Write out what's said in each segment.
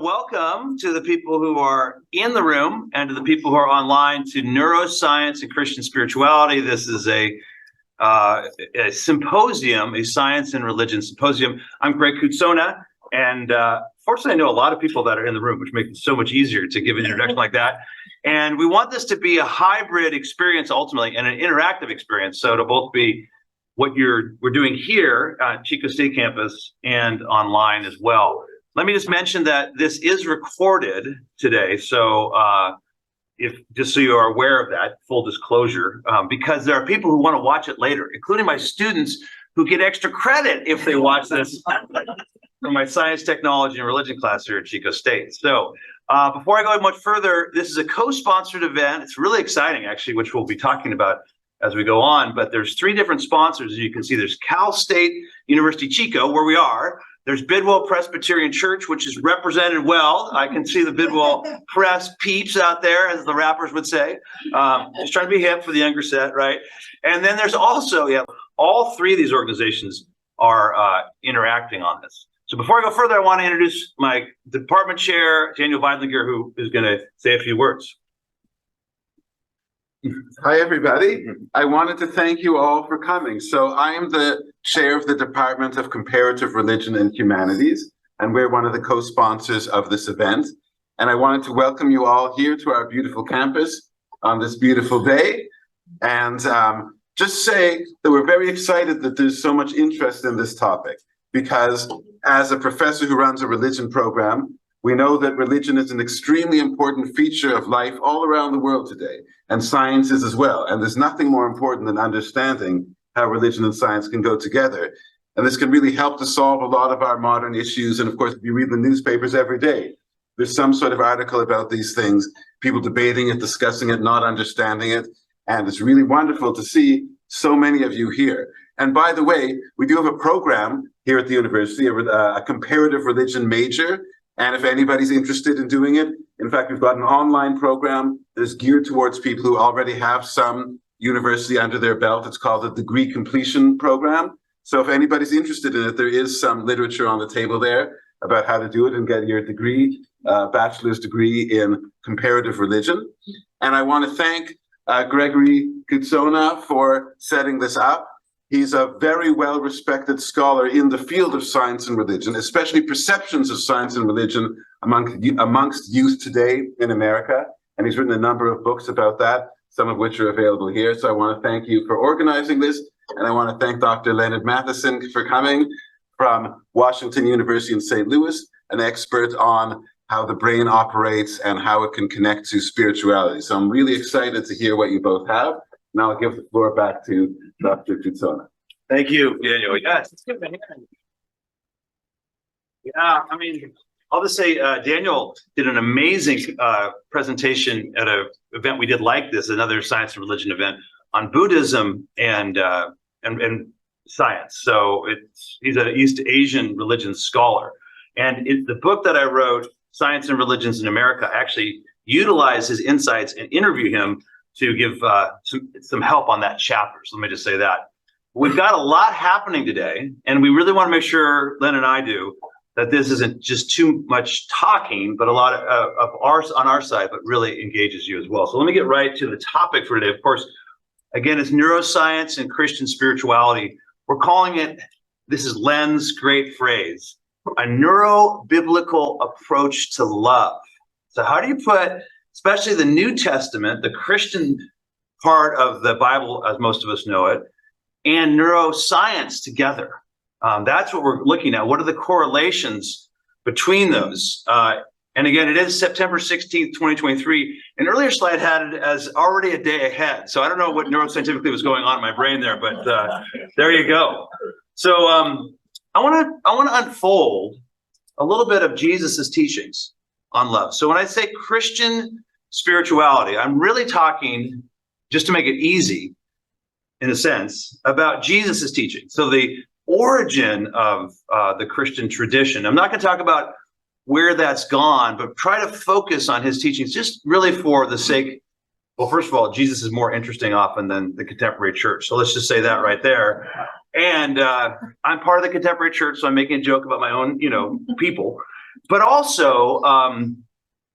welcome to the people who are in the room and to the people who are online to Neuroscience and Christian Spirituality. This is a symposium, a science and religion symposium. I'm Greg Kutsona, and fortunately, I know a lot of people that are in the room, which makes it so much easier to give an introduction like that. And we want this to be a hybrid experience ultimately, and an interactive experience. So to both be what we're doing here at Chico State Campus and online as well. Let me just mention that this is recorded today, so just so you are aware of that, full disclosure, because there are people who want to watch it later, including my students who get extra credit if they watch this from my science, technology, and religion class here at Chico State. So before I go much further, this is a co-sponsored event. It's really exciting, actually, which we'll be talking about as we go on. But there's three different sponsors, as you can see. There's Cal State University Chico, where we are. There's Bidwell Presbyterian Church, which is represented well. I can see the Bidwell Press peeps out there, as the rappers would say. Just trying to be hip for the younger set, right? And then there's also, all three of these organizations are interacting on this. So before I go further, I want to introduce my department chair, Daniel Weidlinger, who is going to say a few words. Hi, everybody. I wanted to thank you all for coming. So I am the chair of the Department of Comparative Religion and Humanities, and we're one of the co-sponsors of this event. And I wanted to welcome you all here to our beautiful campus on this beautiful day. And just say that we're very excited that there's so much interest in this topic, because as a professor who runs a religion program, we know that religion is an extremely important feature of life all around the world today, and science is as well. And there's nothing more important than understanding how religion and science can go together. And this can really help to solve a lot of our modern issues. And of course, if you read the newspapers every day, there's some sort of article about these things, people debating it, discussing it, not understanding it. And it's really wonderful to see so many of you here. And by the way, we do have a program here at the university, a comparative religion major. And if anybody's interested in doing it, in fact, we've got an online program that is geared towards people who already have some university under their belt. It's called the Degree Completion Program. So if anybody's interested in it, there is some literature on the table there about how to do it and get your degree, bachelor's degree in comparative religion. And I want to thank Gregory Kutsona for setting this up. He's a very well-respected scholar in the field of science and religion, especially perceptions of science and religion amongst youth today in America. And he's written a number of books about that, some of which are available here. So I want to thank you for organizing this. And I want to thank Dr. Leonard Matheson for coming from Washington University in St. Louis, an expert on how the brain operates and how it can connect to spirituality. So I'm really excited to hear what you both have. Now I'll give the floor back to Dr. Kutsona. Thank you, Daniel. Yes, it's good to hear you. Yeah, I mean, I'll just say Daniel did an amazing presentation at an event we did like this, another science and religion event on Buddhism and science. So he's an East Asian religion scholar. And the book that I wrote, Science and Religions in America, actually utilized his insights and interview him to give some help on that chapter. So let me just say that. We've got a lot happening today, and we really want to make sure, Len and I do, that this isn't just too much talking, but a lot of ours on our side, but really engages you as well. So let me get right to the topic for today. Of course, again, it's neuroscience and Christian spirituality. We're calling it, this is Len's great phrase, a neurobiblical approach to love. So how do you put, especially the New Testament, the Christian part of the Bible, as most of us know it, and neuroscience together? That's what we're looking at. What are the correlations between those? And again, it is September 16th, 2023. An earlier slide had it as already a day ahead. So I don't know what neuroscientifically was going on in my brain there, but there you go. So I want to unfold a little bit of Jesus's teachings on love. So when I say Christian spirituality, I'm really talking, just to make it easy, in a sense, about Jesus's teaching. So the origin of the Christian tradition. I'm not going to talk about where that's gone, but try to focus on his teachings, just really for the sake. Well, first of all, Jesus is more interesting often than the contemporary church. So let's just say that right there. And I'm part of the contemporary church, so I'm making a joke about my own, people. But also,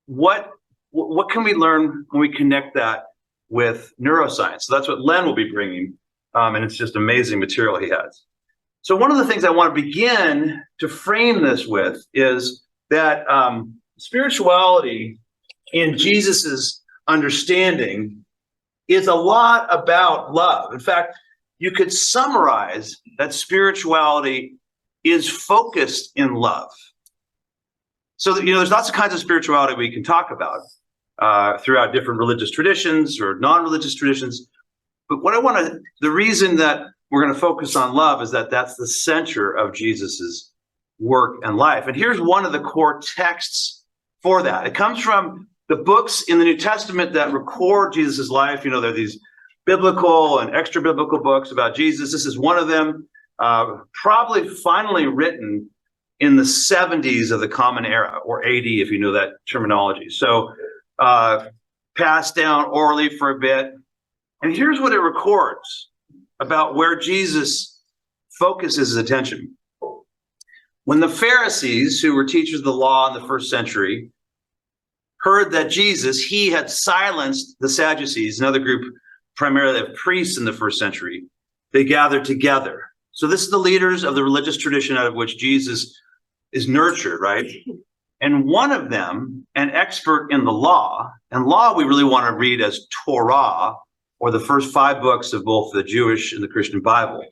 what can we learn when we connect that with neuroscience? So that's what Len will be bringing, and it's just amazing material he has. So one of the things I want to begin to frame this with is that spirituality in Jesus's understanding is a lot about love. In fact, you could summarize that spirituality is focused in love. So that, there's lots of kinds of spirituality we can talk about throughout different religious traditions or non-religious traditions. But the reason that we're going to focus on love is that that's the center of Jesus's work and life. And here's one of the core texts for that. It comes from the books in the New Testament that record Jesus's life. There are these biblical and extra biblical books about Jesus. This is one of them, probably finally written in the 70s of the Common Era, or AD, if you know that terminology. So passed down orally for a bit. And here's what it records about where Jesus focuses his attention. When the Pharisees, who were teachers of the law in the first century, heard that he had silenced the Sadducees, another group primarily of priests in the first century, they gathered together. So this is the leaders of the religious tradition out of which Jesus is nurtured, right? And one of them, an expert in the law, and law we really want to read as Torah, or the first 5 books of both the Jewish and the Christian Bible.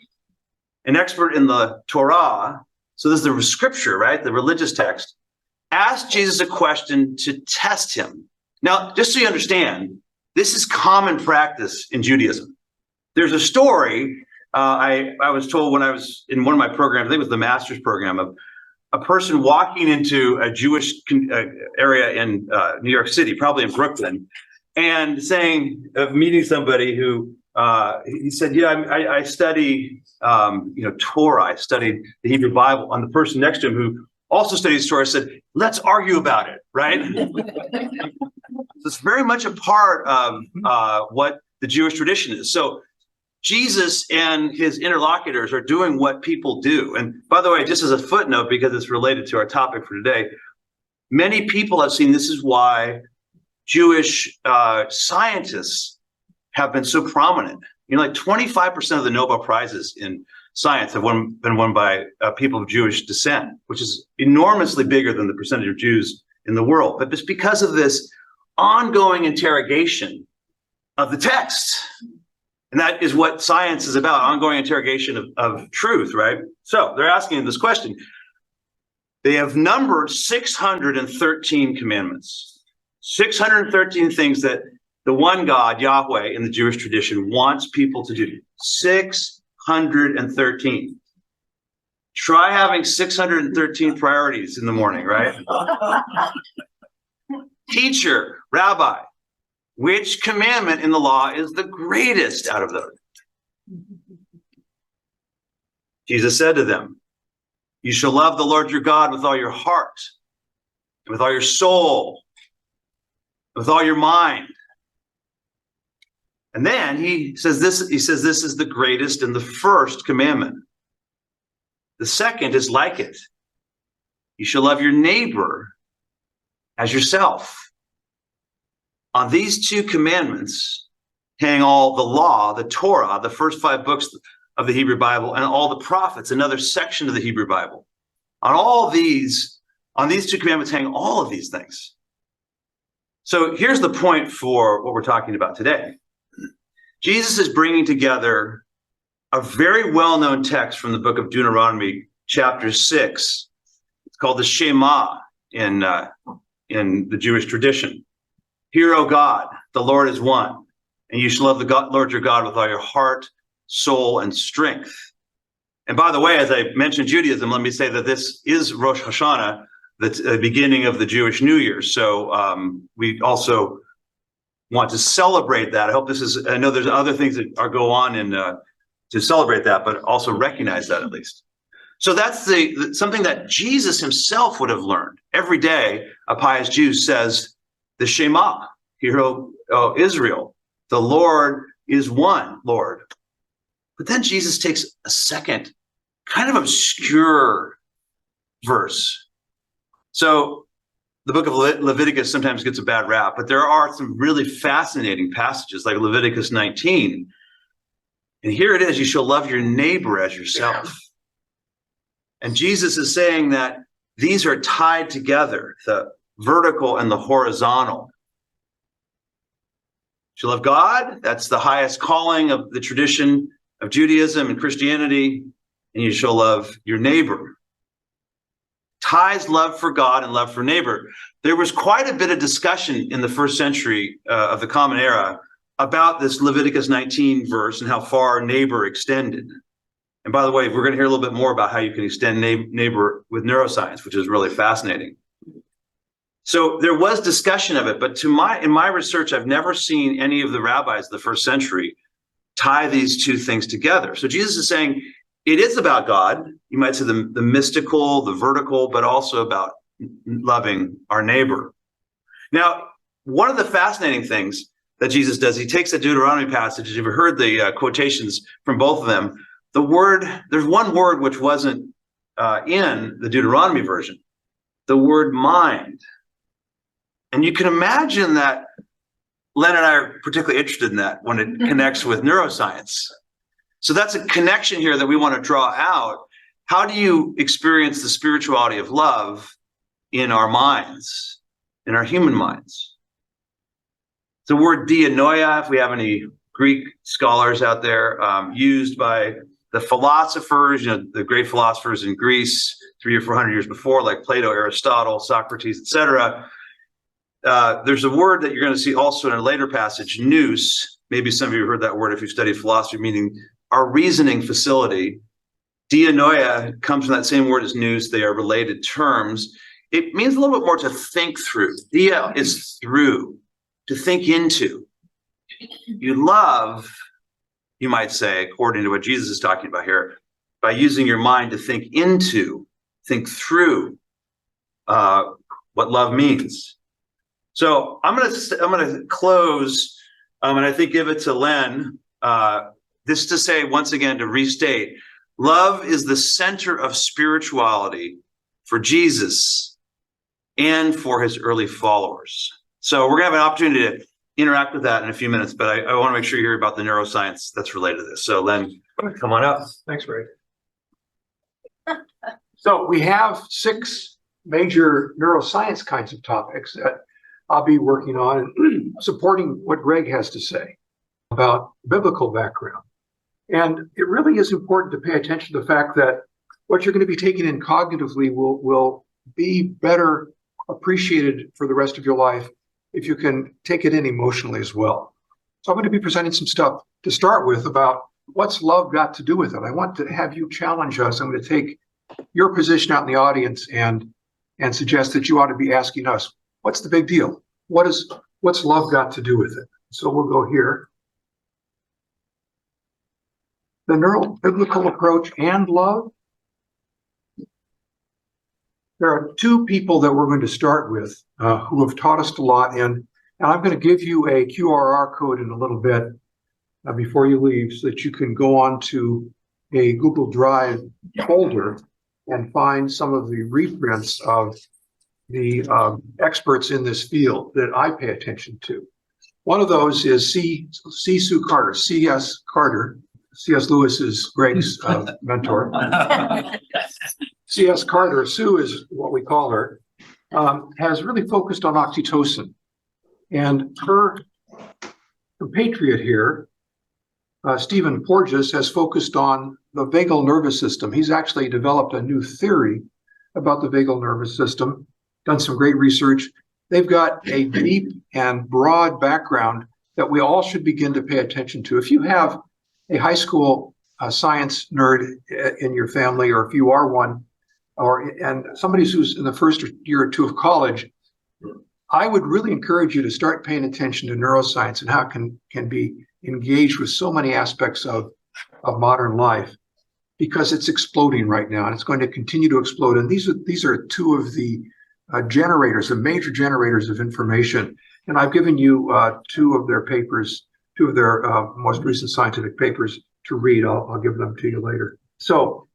An expert in the Torah, so this is the scripture, right? The religious text, asked Jesus a question to test him. Now, just so you understand, this is common practice in Judaism. There's a story I was told when I was in one of my programs, I think it was the master's program, of a person walking into a Jewish area in New York City, probably in Brooklyn, and meeting somebody who he said, I study, Torah. I studied the Hebrew Bible. And the person next to him who also studies Torah said, let's argue about it, right? It's very much a part of what the Jewish tradition is. So Jesus and his interlocutors are doing what people do. And by the way, just as a footnote, because it's related to our topic for today, many people have seen this is why Jewish scientists have been so prominent. Like 25% of the Nobel Prizes in science have been won by people of Jewish descent, which is enormously bigger than the percentage of Jews in the world. But it's because of this ongoing interrogation of the text. And that is what science is about, ongoing interrogation of truth, right? So they're asking this question. They have numbered 613 commandments. 613 things that the one God, Yahweh, in the Jewish tradition wants people to do. 613. Try having 613 priorities in the morning, right? Teacher, rabbi, which commandment in the law is the greatest out of those? Jesus said to them, you shall love the Lord your God with all your heart, with all your soul, with all your mind. And then he says this is the greatest and the first commandment. The second is like it. You shall love your neighbor as yourself. On these 2 commandments hang all the law, the Torah, the first 5 books of the Hebrew Bible, and all the prophets, another section of the Hebrew Bible. On these 2 commandments hang all of these things. So here's the point for what we're talking about today. Jesus is bringing together a very well-known text from the book of Deuteronomy, chapter 6. It's called the Shema in the Jewish tradition. Hear, O God, the Lord is one, and you shall love the Lord your God with all your heart, soul, and strength. And by the way, as I mentioned Judaism, let me say that this is Rosh Hashanah, the beginning of the Jewish New Year. So we also want to celebrate that. I know there's other things that go on to celebrate that, but also recognize that at least. So that's something that Jesus himself would have learned. Every day, a pious Jew says the Shema, hear, O Israel, the Lord is one Lord. But then Jesus takes a second, kind of obscure verse. So the book of Leviticus sometimes gets a bad rap, but there are some really fascinating passages like Leviticus 19. And here it is, you shall love your neighbor as yourself. And Jesus is saying that these are tied together, the vertical and the horizontal. You shall love God, that's the highest calling of the tradition of Judaism and Christianity, and you shall love your neighbor. Ties love for God and love for neighbor. There was quite a bit of discussion in the first century of the Common Era about this Leviticus 19 verse and how far neighbor extended. And by the way, we're going to hear a little bit more about how you can extend neighbor with neuroscience, which is really fascinating. So there was discussion of it, but in my research, I've never seen any of the rabbis of the first century tie these two things together. So Jesus is saying it is about God. You might say the mystical, the vertical, but also about loving our neighbor. Now, one of the fascinating things that Jesus does, he takes a Deuteronomy passage. You've heard the quotations from both of them. There's one word which wasn't in the Deuteronomy version, the word mind. And you can imagine that Len and I are particularly interested in that when it connects with neuroscience. So that's a connection here that we want to draw out. How do you experience the spirituality of love in our minds, in our human minds? The word dianoia, if we have any Greek scholars out there, used by the philosophers, the great philosophers in Greece 300 or 400 years before, like Plato, Aristotle, Socrates, etc. There's a word that you're going to see also in a later passage, nous. Maybe some of you have heard that word if you studied philosophy, meaning our reasoning facility. Dianoia comes from that same word as nous. They are related terms. It means a little bit more to think through. Dia is through, to think into. You love, you might say, according to what Jesus is talking about here, by using your mind to think into, think through what love means. So I'm gonna close, and I think give it to Len. This to say once again, to restate, love is the center of spirituality for Jesus and for his early followers. So we're gonna have an opportunity to interact with that in a few minutes, but I want to make sure you hear about the neuroscience that's related to this. So Len, come on up. Thanks, Ray. So we have 6 major neuroscience kinds of topics that I'll be working on and supporting what Greg has to say about biblical background. And it really is important to pay attention to the fact that what you're going to be taking in cognitively will be better appreciated for the rest of your life if you can take it in emotionally as well. So I'm going to be presenting some stuff to start with about what's love got to do with it. I want to have you challenge us. I'm going to take your position out in the audience and suggest that you ought to be asking us, what's the big deal? What's love got to do with it? So we'll go here. The neurobiblical approach and love. There are 2 people that we're going to start with who have taught us a lot, and I'm going to give you a QR code in a little bit before you leave so that you can go on to a Google Drive folder and find some of the reprints of the experts in this field that I pay attention to. One of those is C.S. Carter, C.S. Carter. C.S. Lewis is Greg's mentor. C.S. Carter, Sue is what we call her, has really focused on oxytocin. And her compatriot here, Stephen Porges, has focused on the vagal nervous system. He's actually developed a new theory about the vagal nervous system, done some great research. They've got a deep and broad background that we all should begin to pay attention to. If you have a high school science nerd in your family, or if you are one, and somebody who's in the first year or 2 of college, I would really encourage you to start paying attention to neuroscience and how it can be engaged with so many aspects of modern life, because it's exploding right now and it's going to continue to explode. And these are 2 of the generators, the major generators of information. And I've given you 2 of their papers, 2 of their most recent scientific papers to read. I'll give them to you later. So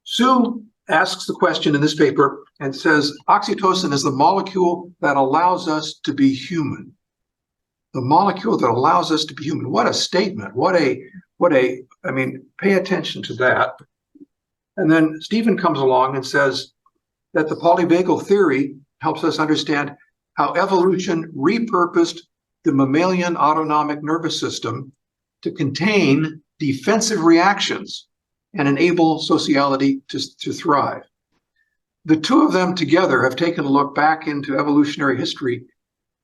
Sue asks the question in this paper and says, oxytocin is the molecule that allows us to be human. The molecule that allows us to be human. What a statement. I mean, pay attention to that. And then Stephen comes along and says that the polyvagal theory helps us understand how evolution repurposed the mammalian autonomic nervous system to contain defensive reactions and enable sociality to thrive. The two of them together have taken a look back into evolutionary history,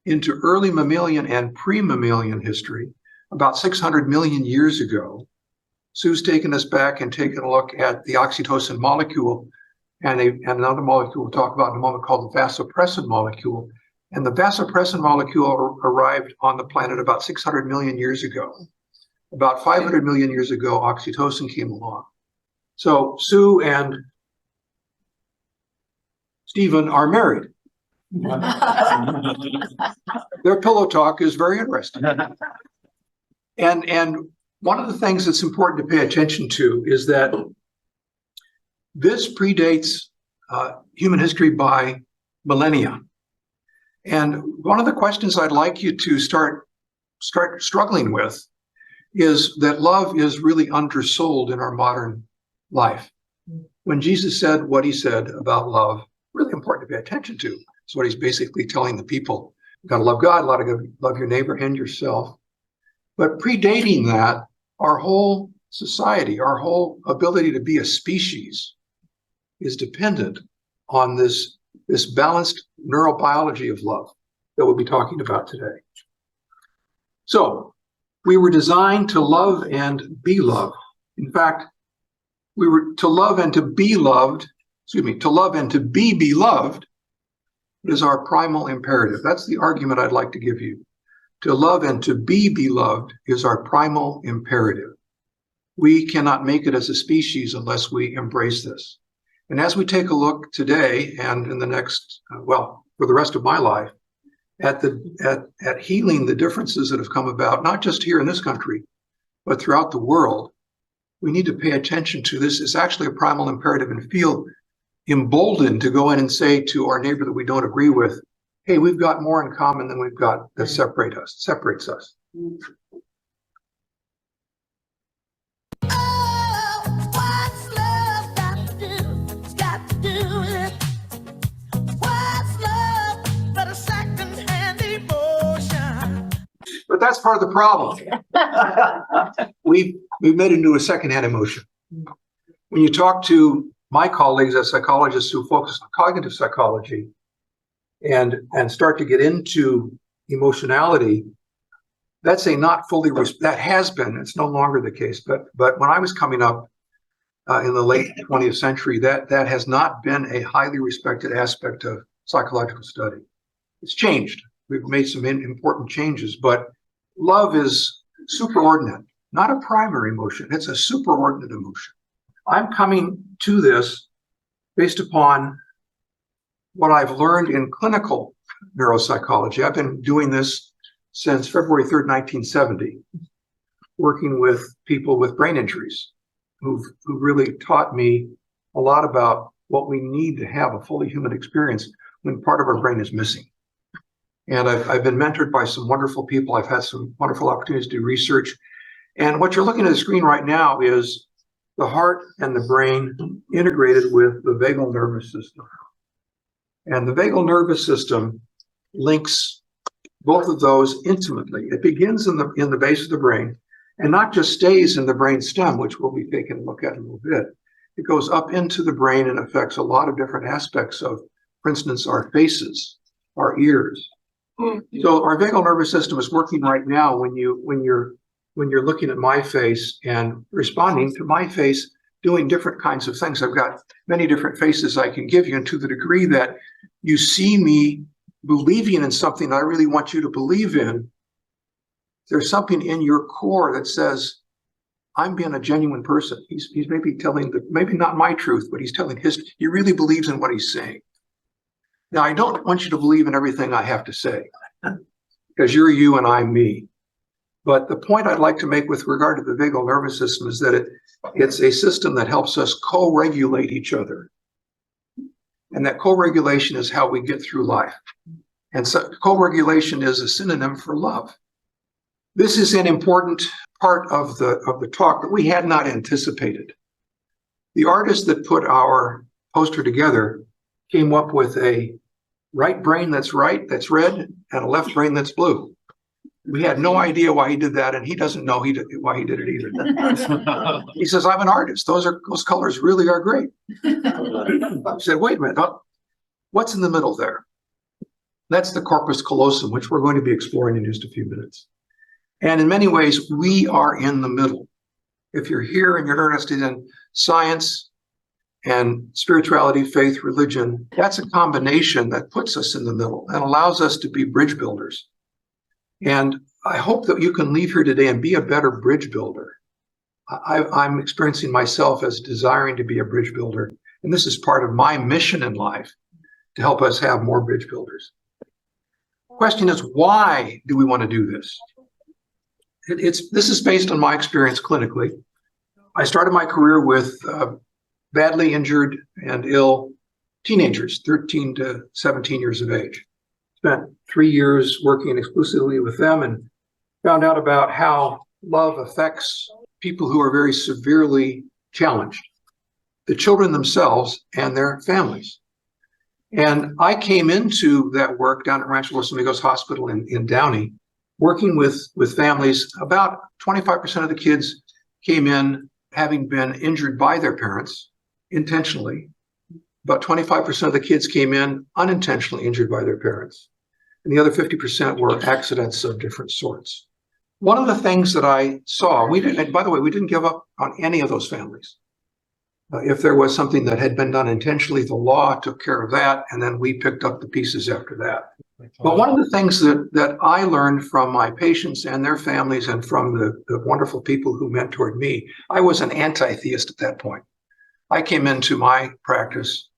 into early mammalian and pre-mammalian history, about 600 million years ago. Sue's taken us back and taken a look at the oxytocin molecule and another molecule we'll talk about in a moment called the vasopressin molecule. And the vasopressin molecule arrived on the planet about 600 million years ago. About 500 million years ago, oxytocin came along. So Sue and Stephen are married. Their pillow talk is very interesting. And one of the things that's important to pay attention to is that this predates human history by millennia. And one of the questions I'd like you to start struggling with is that love is really undersold in our modern life. When Jesus said what he said about love, really important to pay attention to. It's what he's basically telling the people. You've got to love God, love your neighbor and yourself. But predating that, our whole society, our whole ability to be a species is dependent on this balanced neurobiology of love that we'll be talking about today. So we were designed to love and be loved. In fact, we were to love and to be loved, to love and to be beloved is our primal imperative. That's the argument I'd like to give you. To love and to be beloved is our primal imperative. We cannot make it as a species unless we embrace this. And as we take a look today and in the next, for the rest of my life, at healing the differences that have come about, not just here in this country, but throughout the world, we need to pay attention to this. It's actually a primal imperative and feel emboldened to go in and say to our neighbor that we don't agree with, hey, we've got more in common than we've got that separates us. But that's part of the problem. We've made it into a secondhand emotion. When you talk to my colleagues as psychologists who focus on cognitive psychology and start to get into emotionality, that's that has been, it's no longer the case. But when I was coming up in the late 20th century, that has not been a highly respected aspect of psychological study. It's changed. We've made some important changes, but love is superordinate, not a primary emotion. It's a superordinate emotion. I'm coming to this based upon what I've learned in clinical neuropsychology. I've been doing this since February 3rd, 1970, working with people with brain injuries who've really taught me a lot about what we need to have a fully human experience when part of our brain is missing. And I've been mentored by some wonderful people. I've had some wonderful opportunities to do research. And what you're looking at the screen right now is the heart and the brain integrated with the vagal nervous system. And the vagal nervous system links both of those intimately. It begins in the base of the brain and not just stays in the brain stem, which we'll be taking a look at in a little bit. It goes up into the brain and affects a lot of different aspects of, for instance, our faces, our ears. So our vagal nervous system is working right now when you're looking at my face and responding to my face, doing different kinds of things. I've got many different faces I can give you, and to the degree that you see me believing in something I really want you to believe in, there's something in your core that says, I'm being a genuine person. He's maybe telling maybe not my truth, but he's telling he really believes in what he's saying. Now, I don't want you to believe in everything I have to say, because you're you and I'm me. But the point I'd like to make with regard to the vagal nervous system is that it's a system that helps us co-regulate each other. and that co-regulation is how we get through life. And so co-regulation is a synonym for love. This is an important part of the talk that we had not anticipated. The artist that put our poster together came up with a right brain that's right, that's red, and a left brain that's blue. We had no idea why he did that, and he doesn't know why he did it either. He says, "I'm an artist. Those colors really are great." I said, "Wait a minute. What's in the middle there?" That's the corpus callosum, which we're going to be exploring in just a few minutes. And in many ways, we are in the middle. If you're here and you're interested in science and spirituality, faith, religion, that's a combination that puts us in the middle and allows us to be bridge builders. And I hope that you can leave here today and be a better bridge builder. I'm experiencing myself as desiring to be a bridge builder. And this is part of my mission in life, to help us have more bridge builders. Question is, why do we want to do this? This is based on my experience clinically. I started my career with badly injured and ill teenagers, 13 to 17 years of age. Spent 3 years working exclusively with them and found out about how love affects people who are very severely challenged, the children themselves and their families. And I came into that work down at Rancho Los Amigos Hospital in Downey, working with families. About 25% of the kids came in having been injured by their parents intentionally. About 25% of the kids came in unintentionally injured by their parents. And the other 50% were accidents of different sorts. One of the things that I saw, and by the way, we didn't give up on any of those families. If there was something that had been done intentionally, the law took care of that, and then we picked up the pieces after that. But one of the things that I learned from my patients and their families and from the wonderful people who mentored me, I was an anti-theist at that point. I came into my practice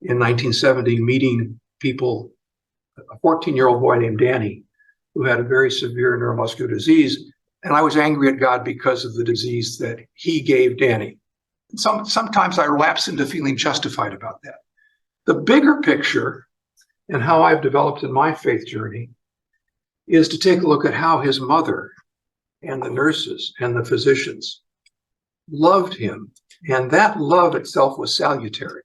in 1970 meeting people, a 14-year-old boy named Danny, who had a very severe neuromuscular disease, and I was angry at God because of the disease that he gave Danny. Sometimes I relapse into feeling justified about that. The bigger picture, and how I've developed in my faith journey, is to take a look at how his mother and the nurses and the physicians loved him. And that love itself was salutary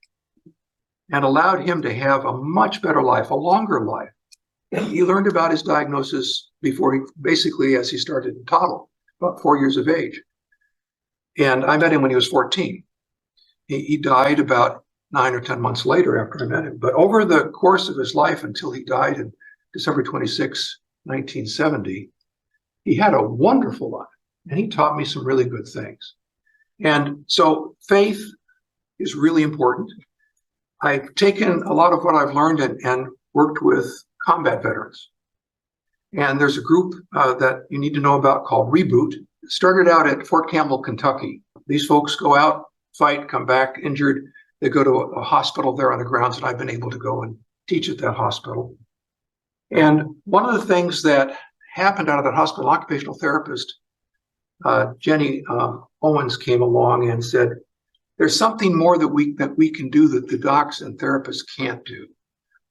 and allowed him to have a much better life, a longer life. And he learned about his diagnosis before as he started to toddle, about 4 years of age. And I met him when he was 14. He died about 9 or 10 months later after I met him. But over the course of his life until he died in December 26, 1970, he had a wonderful life. And he taught me some really good things. And so faith is really important. I've taken a lot of what I've learned and worked with combat veterans. And there's a group that you need to know about called Reboot. It started out at Fort Campbell, Kentucky. These folks go out, fight, come back injured. They go to a hospital there on the grounds, and I've been able to go and teach at that hospital. And one of the things that happened out of that hospital, an occupational therapist, Jenny Owens, came along and said, there's something more that we can do that the docs and therapists can't do.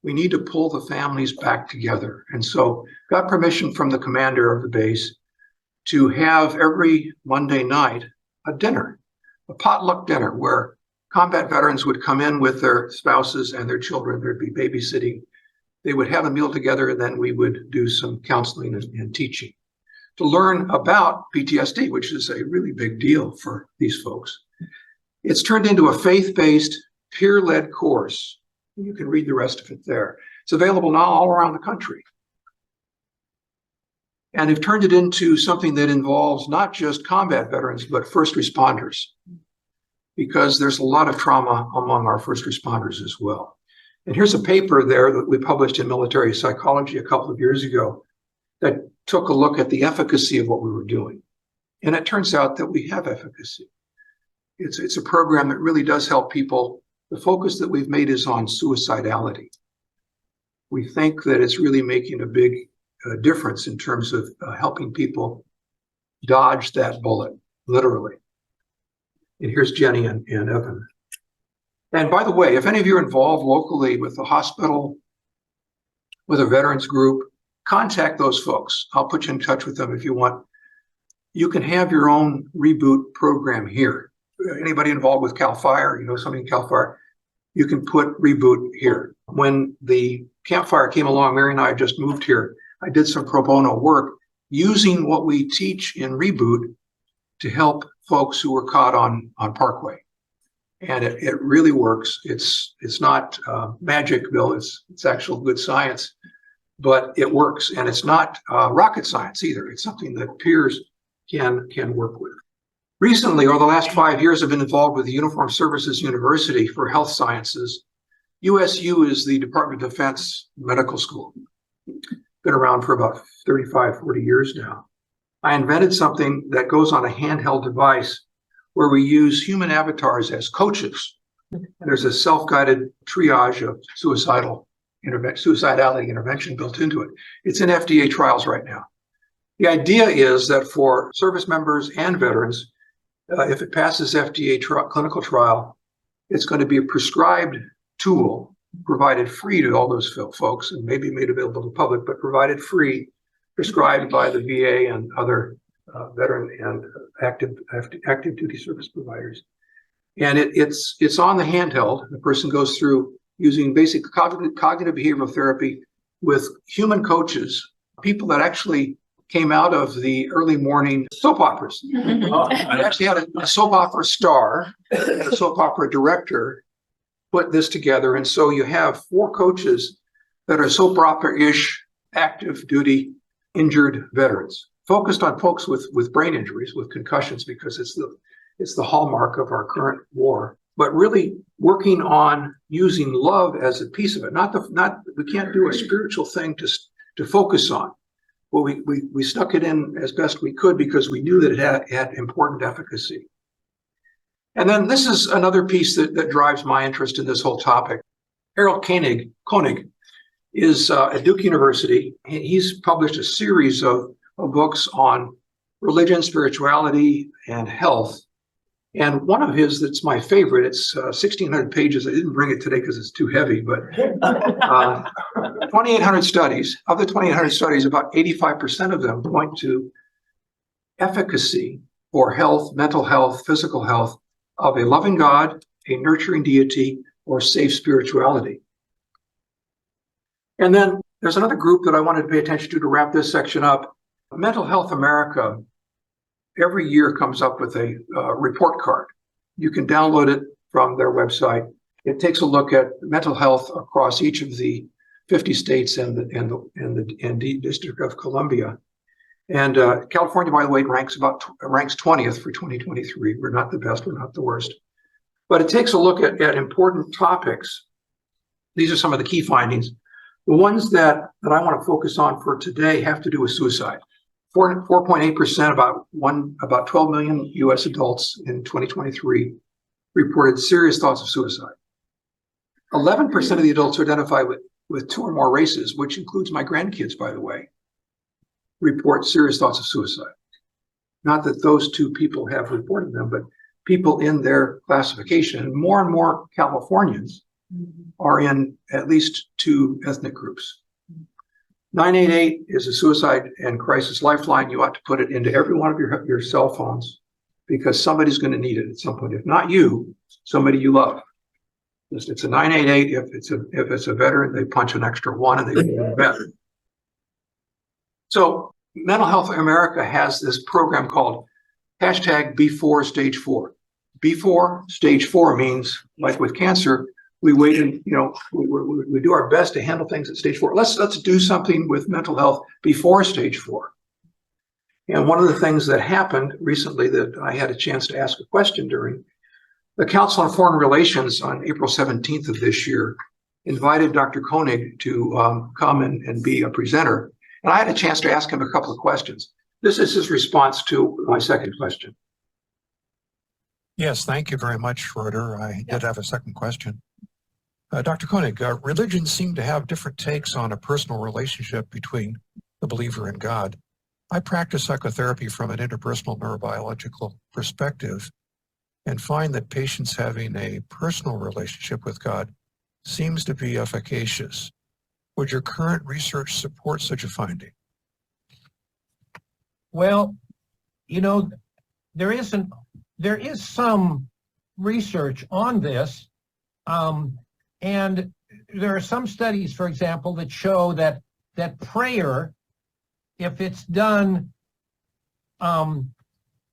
We need to pull the families back together. And so got permission from the commander of the base to have every Monday night a dinner, a potluck dinner, where combat veterans would come in with their spouses and their children. There'd be babysitting. They would have a meal together, and then we would do some counseling and teaching to learn about PTSD, which is a really big deal for these folks. It's turned into a faith-based, peer-led course. You can read the rest of it there. It's available now all around the country. And they've turned it into something that involves not just combat veterans, but first responders, because there's a lot of trauma among our first responders as well. And here's a paper there that we published in Military Psychology a couple of years ago that took a look at the efficacy of what we were doing. And it turns out that we have efficacy. It's a program that really does help people. The focus that we've made is on suicidality. We think that it's really making a big difference in terms of helping people dodge that bullet, literally. And here's Jenny and Evan. And by the way, if any of you are involved locally with the hospital, with a veterans group, contact those folks. I'll put you in touch with them if you want. You can have your own Reboot program here. Anybody involved with CAL FIRE, somebody in CAL FIRE, you can put Reboot here. When the campfire came along, Mary and I just moved here. I did some pro bono work using what we teach in Reboot to help folks who were caught on Parkway. And it really works. It's not magic, Bill. It's actual good science, but it works. And it's not rocket science either. It's something that peers can work with. Recently, over the last 5 years, I've been involved with the Uniformed Services University for Health Sciences. USU is the Department of Defense Medical School. Been around for about 35, 40 years now. I invented something that goes on a handheld device where we use human avatars as coaches. And there's a self-guided triage of suicidality intervention built into it. It's in FDA trials right now. The idea is that for service members and veterans, if it passes FDA clinical trial, it's going to be a prescribed tool provided free to all those folks and maybe made available to the public, but provided free, prescribed by the VA and other veteran and active duty service providers. And it's on the handheld. The person goes through using basic cognitive behavioral therapy with human coaches, people that actually came out of the early morning soap operas. I actually had a soap opera star, and a soap opera director put this together. And so you have 4 coaches that are soap opera-ish, active duty, injured veterans, focused on folks with brain injuries, with concussions, because it's the hallmark of our current war, but really working on using love as a piece of it. We can't do a spiritual thing to focus on. Well, we stuck it in as best we could because we knew that it had important efficacy. And then this is another piece that drives my interest in this whole topic. Harold Koenig is at Duke University. He's published a series of books on religion, spirituality, and health. And one of his that's my favorite, it's 1,600 pages. I didn't bring it today because it's too heavy, but 2,800 studies. Of the 2,800 studies, about 85% of them point to efficacy for health, mental health, physical health of a loving God, a nurturing deity, or safe spirituality. And then there's another group that I wanted to pay attention to wrap this section up. Mental Health America every year comes up with a report card. You can download it from their website. It takes a look at mental health across each of the 50 states and the District of Columbia. And California, by the way, ranks 20th for 2023. We're not the best, we're not the worst. But it takes a look at important topics. These are some of the key findings. The ones that I want to focus on for today have to do with suicide. 4.8%, about 12 million US adults in 2023 reported serious thoughts of suicide. 11% of the adults who identify with 2 or more races, which includes my grandkids, by the way, report serious thoughts of suicide. Not that those 2 people have reported them, but people in their classification. And more Californians are in at least 2 ethnic groups. 988 is a suicide and crisis lifeline. You ought to put it into every one of your cell phones because somebody's going to need it at some point. If not you, somebody you love. It's a 988. If it's a veteran, they punch an extra 1 and they get a veteran. So Mental Health America has this program called #Before Stage 4. Before Stage 4 means, like with cancer, we wait and we do our best to handle things at stage 4. Let's do something with mental health before stage 4. And one of the things that happened recently that I had a chance to ask a question during, the Council on Foreign Relations on April 17th of this year invited Dr. Koenig to come and be a presenter. And I had a chance to ask him a couple of questions. This is his response to my second question. Yes, thank you very much, Schroeder. I did have a second question. Dr. Koenig, religions seem to have different takes on a personal relationship between the believer and God. I practice psychotherapy from an interpersonal neurobiological perspective, and find that patients having a personal relationship with God seems to be efficacious. Would your current research support such a finding? Well, you know, there is some research on this, and there are some studies, for example, that show that prayer, if it's done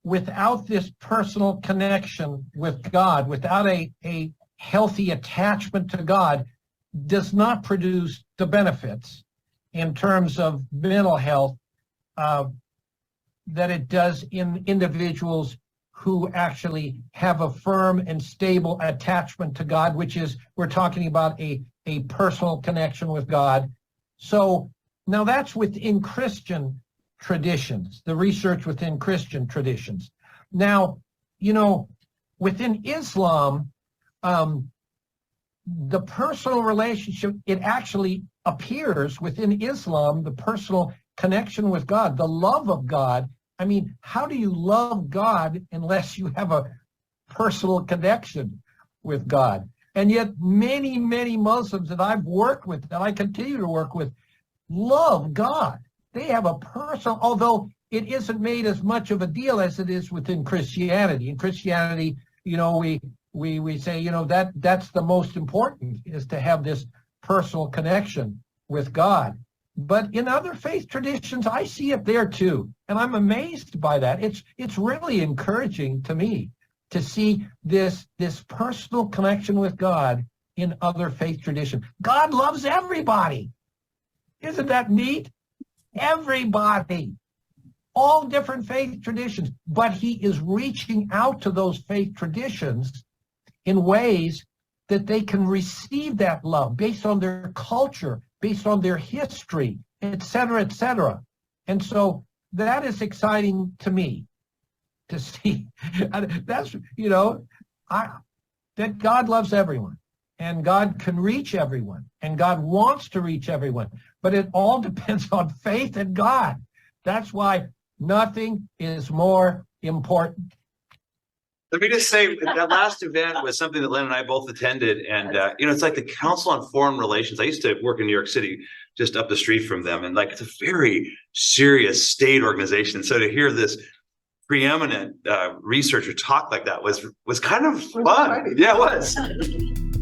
without this personal connection with God, without a healthy attachment to God, does not produce the benefits in terms of mental health that it does in individuals who actually have a firm and stable attachment to God, which is, we're talking about a personal connection with God. So now that's within Christian traditions, the research within Christian traditions. Now, you know, within Islam, the personal relationship, it actually appears within Islam, the personal connection with God, the love of God. I mean, how do you love God unless you have a personal connection with God? And yet many, many Muslims that I've worked with, that I continue to work with, love God. They have a personal, although it isn't made as much of a deal as it is within Christianity. In Christianity, you know, we say, you know, that's the most important, is to have this personal connection with God. But in other faith traditions, I see it there too. And I'm amazed by that. It's really encouraging to me to see this personal connection with God in other faith traditions. God loves everybody. Isn't that neat? Everybody. All different faith traditions. But he is reaching out to those faith traditions in ways that they can receive that love based on their culture, based on their history, et cetera, et cetera. And so that is exciting to me to see. That's, you know, that God loves everyone, and God can reach everyone, and God wants to reach everyone. But it all depends on faith in God. That's why nothing is more important. Let me just say that last event was something that Lynn and I both attended, and you know, it's like the Council on Foreign Relations. I used to work in New York City, just up the street from them, and like, it's a very serious state organization. So to hear this preeminent researcher talk like that was kind of fun. Yeah, it was.